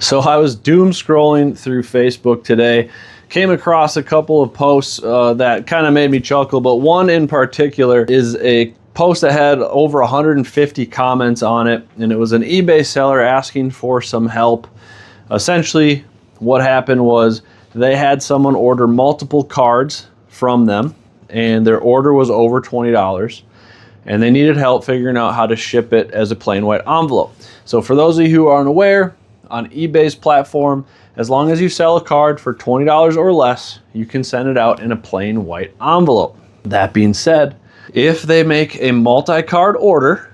So I was doom scrolling through Facebook today, came across a couple of posts that kind of made me chuckle, but one in particular is a post that had over 150 comments on it, and it was an eBay seller asking for some help. Essentially, what happened was they had someone order multiple cards from them, and their order was over $20, and they needed help figuring out how to ship it as a plain white envelope. So for those of you who aren't aware, on eBay's platform, as long as you sell a card for $20 or less, you can send it out in a plain white envelope. That being said, if they make a multi-card order,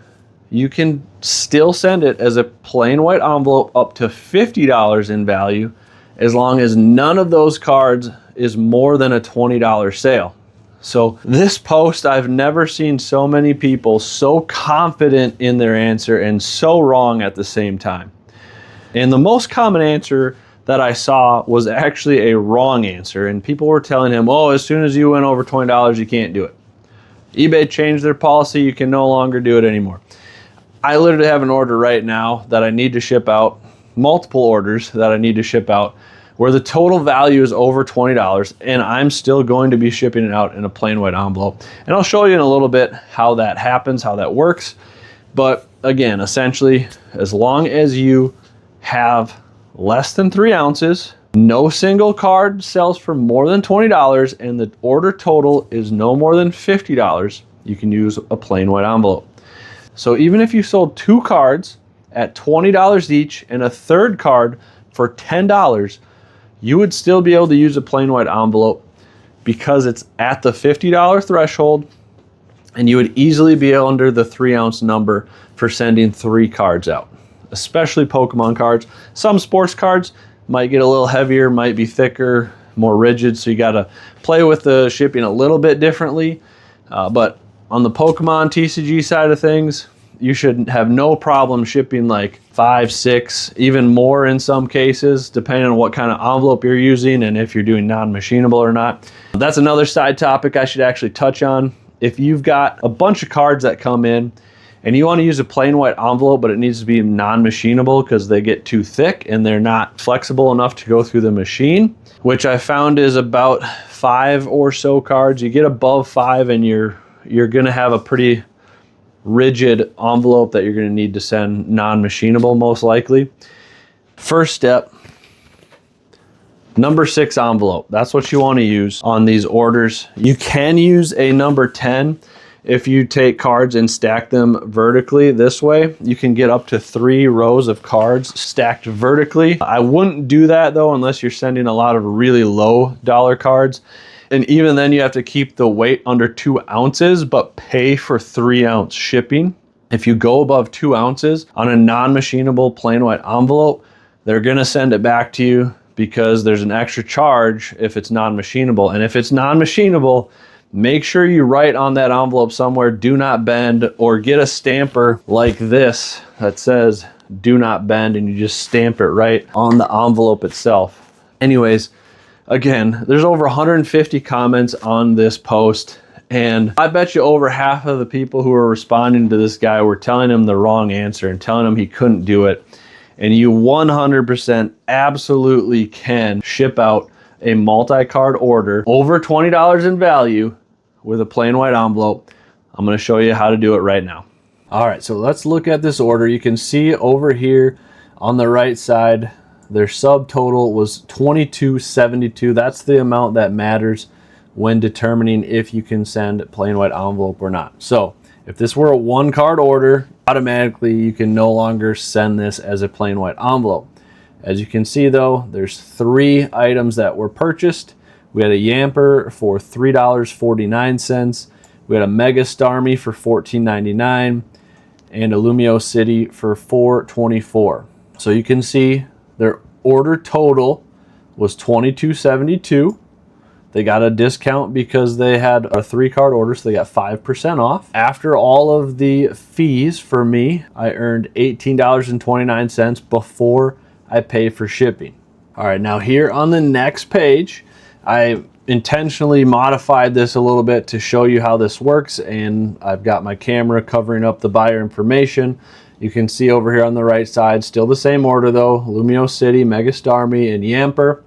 you can still send it as a plain white envelope up to $50 in value, as long as none of those cards is more than a $20 sale. So this post, I've never seen so many people so confident in their answer and so wrong at the same time. And the most common answer that I saw was actually a wrong answer. And people were telling him, oh, as soon as you went over $20, you can't do it. eBay changed their policy. You can no longer do it anymore. I literally have an order right now that I need to ship out, multiple orders that I need to ship out, where the total value is over $20, and I'm still going to be shipping it out in a plain white envelope. And I'll show you in a little bit how that happens, how that works. But again, essentially, as long as you have less than 3 ounces, no single card sells for more than $20, and the order total is no more than $50, you can use a plain white envelope. So even if you sold 2 cards at $20 each and a third card for $10, you would still be able to use a plain white envelope because it's at the $50 threshold, and you would easily be under the 3 ounce number for sending 3 cards out. Especially Pokemon cards. Some sports cards might get a little heavier, might be thicker, more rigid, so you gotta play with the shipping a little bit differently. But on the Pokemon TCG side of things, you should have no problem shipping like 5, 6, even more in some cases, depending on what kind of envelope you're using and if you're doing non-machinable or not. That's another side topic I should actually touch on. If you've got a bunch of cards that come in and you want to use a plain white envelope, but it needs to be non-machinable because they get too thick and they're not flexible enough to go through the machine, which I found is about 5 or so cards. You get above 5 and you're going to have a pretty rigid envelope that you're going to need to send non-machinable most likely. First step, number 6 envelope. That's what you want to use on these orders. You can use a number 10. If you take cards and stack them vertically this way, you can get up to 3 rows of cards stacked vertically. I wouldn't do that though unless you're sending a lot of really low dollar cards. And even then you have to keep the weight under 2 ounces, but pay for 3 ounce shipping. If you go above 2 ounces on a non-machinable plain white envelope, they're gonna send it back to you because there's an extra charge if it's non-machinable. And if it's non-machinable, make sure you write on that envelope somewhere, do not bend, or get a stamper like this that says do not bend, and you just stamp it right on the envelope itself. Anyways, again, there's over 150 comments on this post, and I bet you over half of the people who are responding to this guy were telling him the wrong answer and telling him he couldn't do it. And you 100% absolutely can ship out a multi-card order over $20 in value with a plain white envelope. I'm going to show you how to do it right now. All right, so let's look at this order. You can see over here on the right side, their subtotal was $22.72. That's the amount that matters when determining if you can send a plain white envelope or not. So if this were a 1 card order, automatically you can no longer send this as a plain white envelope. As you can see though, there's 3 items that were purchased. We had a Yamper for $3.49. We had a Mega Starmie for $14.99 and a Lumio City for $4.24. So you can see their order total was $22.72. They got a discount because they had a 3 card order, so they got 5% off. After all of the fees for me, I earned $18.29 before I pay for shipping. All right, now here on the next page, I intentionally modified this a little bit to show you how this works, and I've got my camera covering up the buyer information. You can see over here on the right side, still the same order though, Lumio City, Mega Starmie, and Yamper.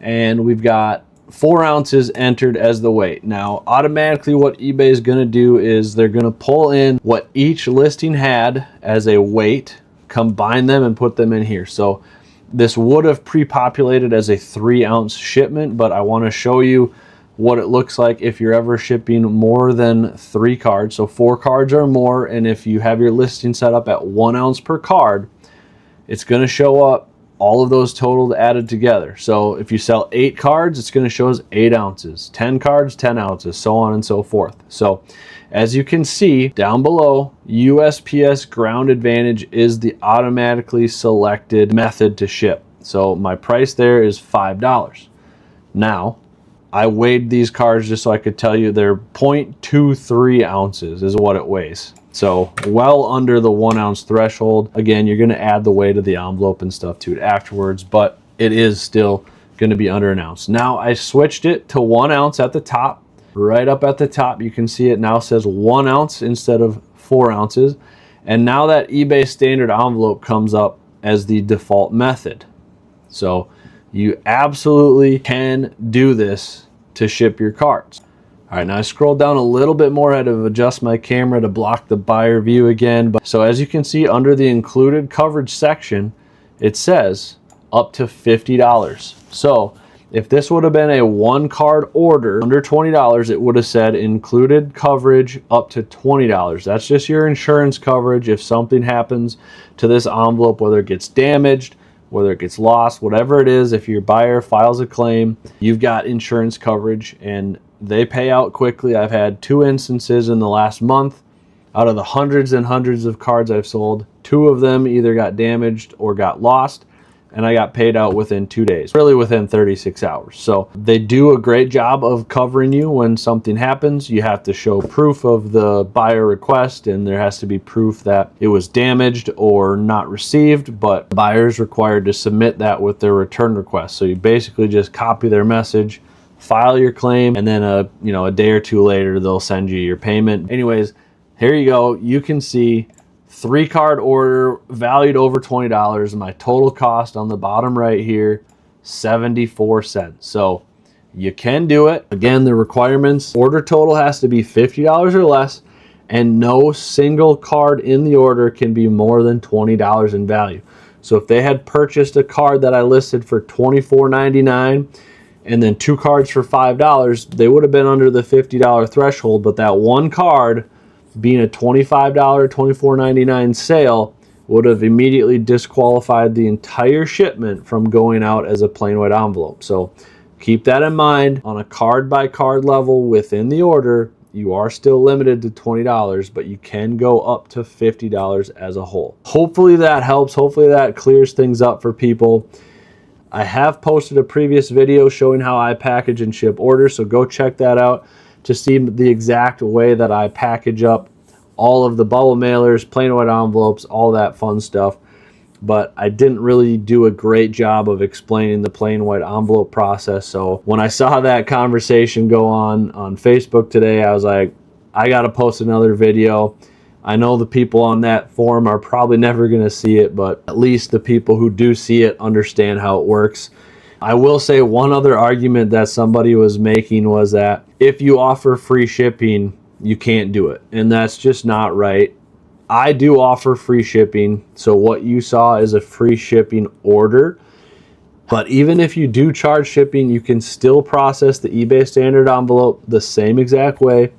And we've got 4 ounces entered as the weight. Now, automatically what eBay is going to do is they're going to pull in what each listing had as a weight, combine them, and put them in here. So this would have pre-populated as a 3-ounce shipment, but I want to show you what it looks like if you're ever shipping more than 3 cards. So 4 cards or more, and if you have your listing set up at 1 ounce per card, it's going to show up all of those totaled added together. So if you sell 8 cards, it's going to show us 8 ounces, 10 cards, 10 ounces, so on and so forth. So as you can see down below, USPS Ground Advantage is the automatically selected method to ship. So my price there is $5. Now, I weighed these cards just so I could tell you they're 0.23 ounces is what it weighs. So well under the 1 ounce threshold. Again, you're going to add the weight of the envelope and stuff to it afterwards, but it is still going to be under an ounce. Now I switched it to 1 ounce at the top. Right up at the top, you can see it now says 1 ounce instead of 4 ounces. And now that eBay standard envelope comes up as the default method. So you absolutely can do this to ship your cards. All right, now I scrolled down a little bit more. I had to adjust my camera to block the buyer view again. So as you can see under the included coverage section, it says up to $50. So if this would have been a 1-card order under $20, it would have said included coverage up to $20. That's just your insurance coverage if something happens to this envelope, whether it gets damaged, whether it gets lost, whatever it is. If your buyer files a claim, you've got insurance coverage and they pay out quickly. I've had 2 instances in the last month. Out of the hundreds and hundreds of cards I've sold, 2 of them either got damaged or got lost, and I got paid out within 2 days, really within 36 hours. So they do a great job of covering you when something happens. You have to show proof of the buyer request, and there has to be proof that it was damaged or not received, but the buyer is required to submit that with their return request. So you basically just copy their message, file your claim, and then a day or 2 later they'll send you your payment. Anyways, here you go. You can see 3-card order valued over $20. My total cost on the bottom right here, 74 cents. So you can do it. Again, the requirements: order total has to be $50 or less, and no single card in the order can be more than $20 in value. So if they had purchased a card that I listed for $24.99 and then 2 cards for $5, they would have been under the $50 threshold, but that 1 card, being a $25, $24.99 sale, would have immediately disqualified the entire shipment from going out as a plain white envelope. So keep that in mind. On a card by card level within the order, you are still limited to $20, but you can go up to $50 as a whole. Hopefully that helps. Hopefully that clears things up for people. I have posted a previous video showing how I package and ship orders, so go check that out to see the exact way that I package up all of the bubble mailers, plain white envelopes, all that fun stuff. But I didn't really do a great job of explaining the plain white envelope process. So when I saw that conversation go on Facebook today, I was like, I got to post another video. I know the people on that forum are probably never going to see it, but at least the people who do see it understand how it works. I will say one other argument that somebody was making was that if you offer free shipping, you can't do it. And that's just not right. I do offer free shipping. So what you saw is a free shipping order. But even if you do charge shipping, you can still process the eBay standard envelope the same exact way.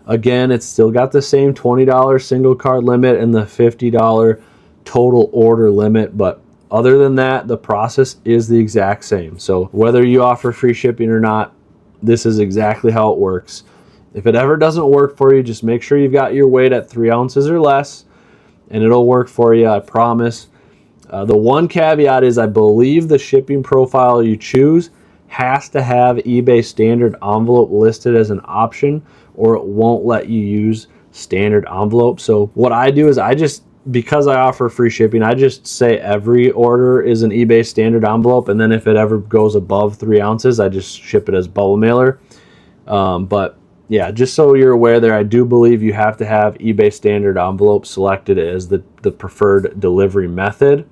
Again, it's still got the same $20 single card limit and the $50 total order limit. But other than that, the process is the exact same. So whether you offer free shipping or not, this is exactly how it works. If it ever doesn't work for you, just make sure you've got your weight at 3 ounces or less, and it'll work for you, I promise. The one caveat is I believe the shipping profile you choose has to have eBay standard envelope listed as an option, or it won't let you use standard envelope. So what I do is because I offer free shipping, I just say every order is an eBay standard envelope, and then if it ever goes above 3 ounces, I just ship it as bubble mailer. But yeah, just so you're aware there, I do believe you have to have eBay standard envelope selected as the preferred delivery method.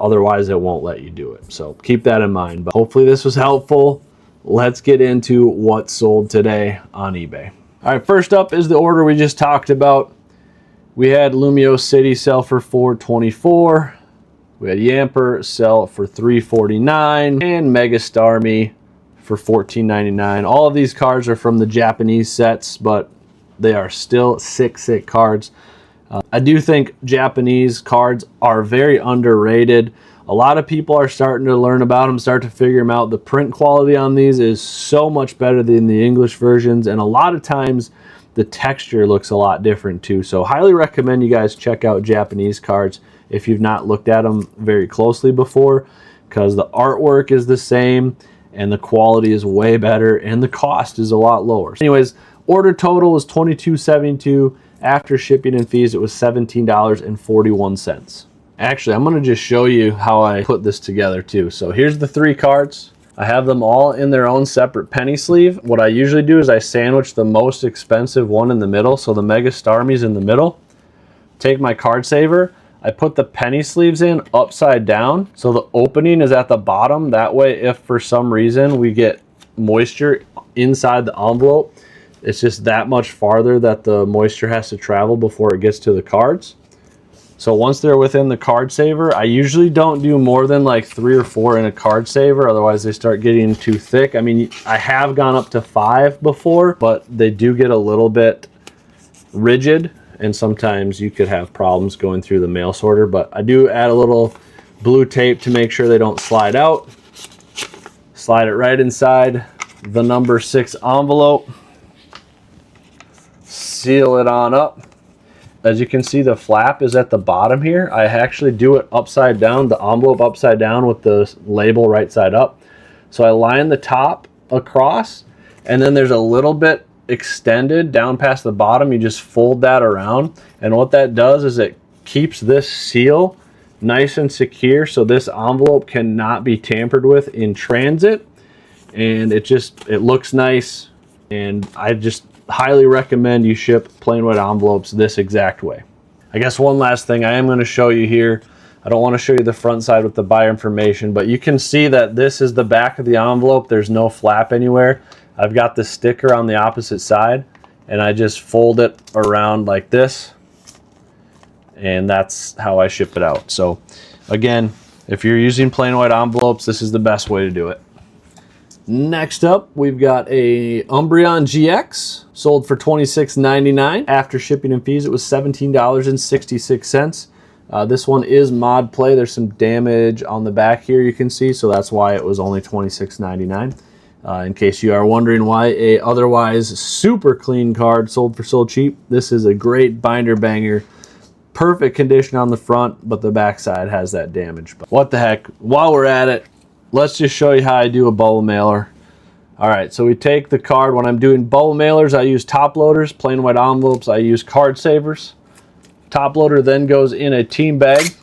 Otherwise, it won't let you do it. So keep that in mind. But hopefully this was helpful. Let's get into what sold today on eBay. All right, first up is the order we just talked about. We had Lumio City sell for $424. We had Yamper sell for $349, and Mega Starmie for $14.99. All of these cards are from the Japanese sets, but they are still sick cards. I do think Japanese cards are very underrated. A lot of people are starting to learn about them, start to figure them out. The print quality on these is so much better than the English versions, and a lot of times the texture looks a lot different too. So highly recommend you guys check out Japanese cards if you've not looked at them very closely before, because the artwork is the same and the quality is way better and the cost is a lot lower. Anyways, order total was $22.72. After shipping and fees, it was $17.41. Actually, I'm going to just show you how I put this together too. So here's the 3 cards. I have them all in their own separate penny sleeve. What I usually do is I sandwich the most expensive one in the middle. So the Mega Starmie's in the middle. Take my card saver. I put the penny sleeves in upside down. So the opening is at the bottom. That way, if for some reason we get moisture inside the envelope, it's just that much farther that the moisture has to travel before it gets to the cards. So once they're within the card saver, I usually don't do more than like 3 or 4 in a card saver. Otherwise they start getting too thick. I mean, I have gone up to 5 before, but they do get a little bit rigid. And sometimes you could have problems going through the mail sorter, but I do add a little blue tape to make sure they don't slide out. Slide it right inside the number 6 envelope. Seal it on up. As you can see, the flap is at the bottom here. I actually do it upside down, the envelope upside down with the label right side up. So I line the top across, and then there's a little bit extended down past the bottom. You just fold that around, and what that does is it keeps this seal nice and secure, so this envelope cannot be tampered with in transit, and it looks nice. And I just highly recommend you ship plain white envelopes this exact way. I guess one last thing I am going to show you here. I don't want to show you the front side with the buyer information, but you can see that this is the back of the envelope. There's no flap anywhere. I've got the sticker on the opposite side, and I just fold it around like this, and that's how I ship it out. So again, if you're using plain white envelopes, this is the best way to do it. Next up, we've got a Umbreon GX, sold for $26.99. After shipping and fees, it was $17.66. This one is mod play. There's some damage on the back here you can see, so that's why it was only $26.99. In case you are wondering why a otherwise super clean card sold for so cheap, this is a great binder banger. Perfect condition on the front, but the back side has that damage. But what the heck, while we're at it, let's just show you how I do a bubble mailer. All right, so we take the card. When I'm doing bubble mailers, I use top loaders. Plain white envelopes, I use card savers. Top loader then goes in a team bag.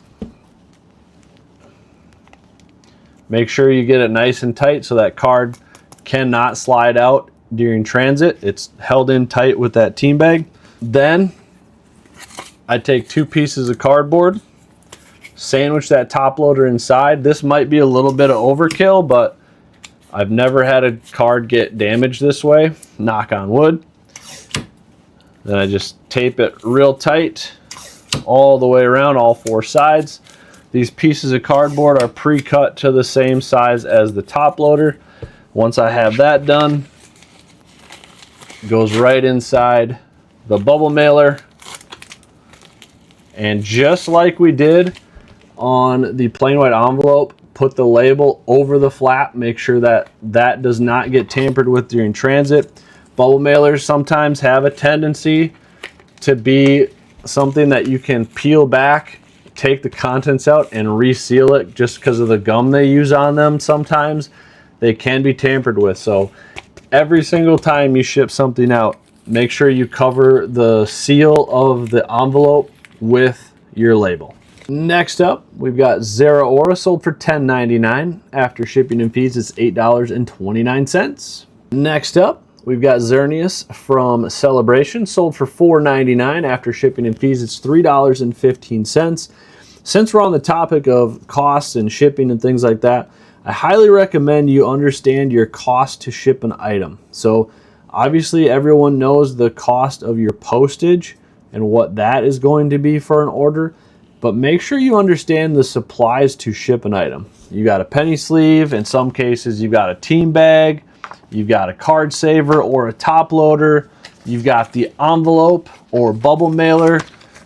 Make sure you get it nice and tight so that card cannot slide out during transit. It's held in tight with that team bag. Then I take 2 pieces of cardboard, sandwich that top loader inside. This might be a little bit of overkill, but I've never had a card get damaged this way, knock on wood. Then I just tape it real tight all the way around, all 4 sides. These pieces of cardboard are pre-cut to the same size as the top loader. Once I have that done, it goes right inside the bubble mailer. And just like we did on the plain white envelope, put the label over the flap. Make sure that that does not get tampered with during transit. Bubble mailers sometimes have a tendency to be something that you can peel back, take the contents out, and reseal it just because of the gum they use on them. Sometimes they can be tampered with. So every single time you ship something out, make sure you cover the seal of the envelope with your label. Next up, we've got Zera Aura, sold for $10.99. After shipping and fees, it's $8.29. Next up, we've got Xerneas from Celebration, sold for $4.99. After shipping and fees, it's $3.15. Since we're on the topic of costs and shipping and things like that, I highly recommend you understand your cost to ship an item. So obviously everyone knows the cost of your postage and what that is going to be for an order, but make sure you understand the supplies to ship an item. You got a penny sleeve, in some cases you've got a team bag, you've got a card saver or a top loader, you've got the envelope or bubble mailer,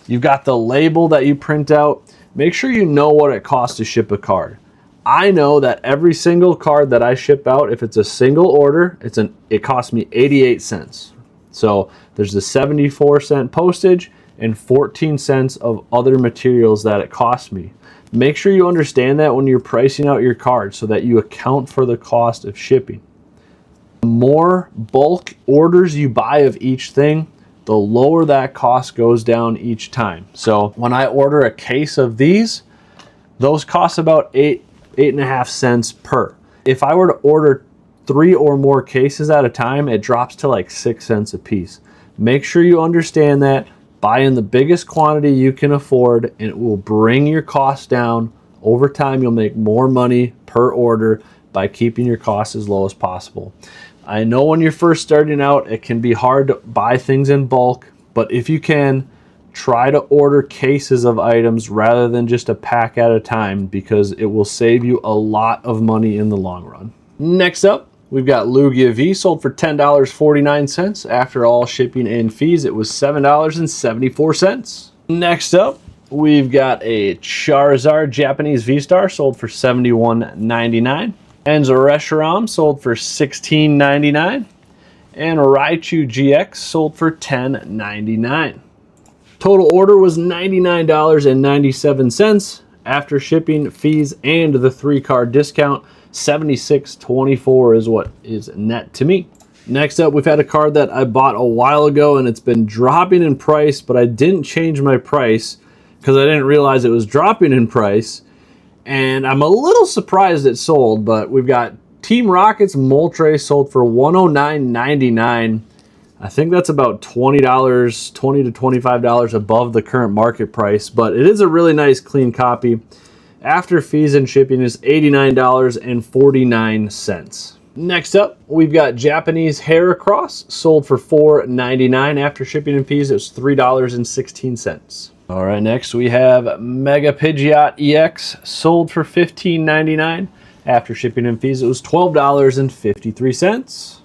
you've got the label that you print out. Make sure you know what it costs to ship a card. I know that every single card that I ship out, if it's a single order, it costs me 88 cents. So there's the 74-cent postage and 14 cents of other materials that it costs me. Make sure you understand that when you're pricing out your card so that you account for the cost of shipping. The more bulk orders you buy of each thing, the lower that cost goes down each time. So when I order a case of these, those cost about 8.5 cents per. If I were to order 3 or more cases at a time, it drops to like 6 cents a piece. Make sure you understand that. Buy in the biggest quantity you can afford, and it will bring your costs down. Over time, you'll make more money per order by keeping your costs as low as possible. I know when you're first starting out, it can be hard to buy things in bulk, but if you can, try to order cases of items rather than just a pack at a time, because it will save you a lot of money in the long run. Next up, we've got Lugia V, sold for $10.49. After all shipping and fees, it was $7.74. Next up, we've got a Charizard Japanese V-Star, sold for $71.99. Enzo Reshiram, sold for $16.99. And Raichu GX, sold for $10.99. Total order was $99.97. After shipping, fees, and the 3-card discount, $76.24 is what is net to me. Next up, we've had a card that I bought a while ago, and it's been dropping in price, but I didn't change my price because I didn't realize it was dropping in price. And I'm a little surprised it sold, but we've got Team Rocket's Moltres, sold for $109.99. I think that's about $20 to $25 above the current market price, but it is a really nice clean copy. After fees and shipping is $89.49. Next up, we've got Japanese Heracross, sold for $4.99. After shipping and fees, it was $3.16. All right, next we have Mega Pidgeot EX, sold for $15.99. After shipping and fees, it was $12.53.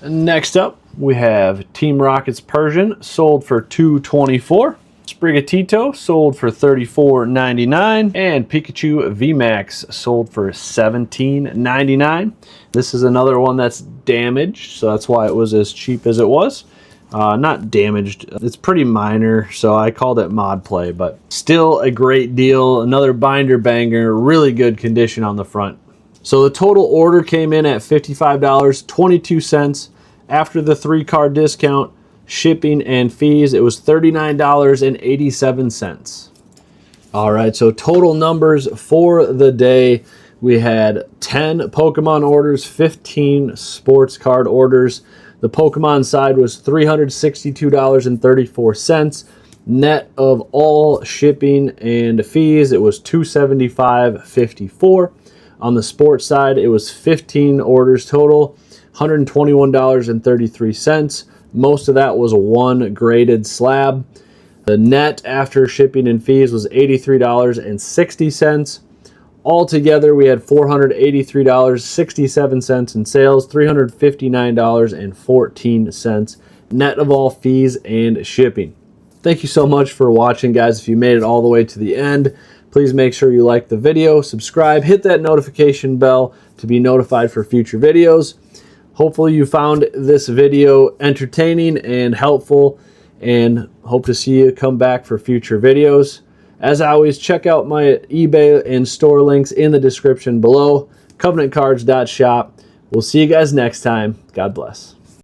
Next up, we have Team Rocket's Persian, sold for $2.24. Sprigatito, sold for $34.99. And Pikachu VMAX, sold for $17.99. This is another one that's damaged, so that's why it was as cheap as it was. Not damaged, it's pretty minor, so I called it mod play, but still a great deal. Another binder banger, really good condition on the front. So the total order came in at $55.22. After the 3-card discount, shipping, and fees, it was $39.87. All right, so total numbers for the day. We had 10 Pokemon orders, 15 sports card orders. The Pokemon side was $362.34. Net of all shipping and fees, it was $275.54. On the sports side, it was 15 orders total, $121.33. Most of that was one graded slab. The net after shipping and fees was $83.60. Altogether, we had $483.67 in sales, $359.14 net of all fees and shipping. Thank you so much for watching, guys. If you made it all the way to the end, please make sure you like the video, subscribe, hit that notification bell to be notified for future videos. Hopefully you found this video entertaining and helpful, and hope to see you come back for future videos. As always, check out my eBay and store links in the description below, covenantcards.shop. We'll see you guys next time. God bless.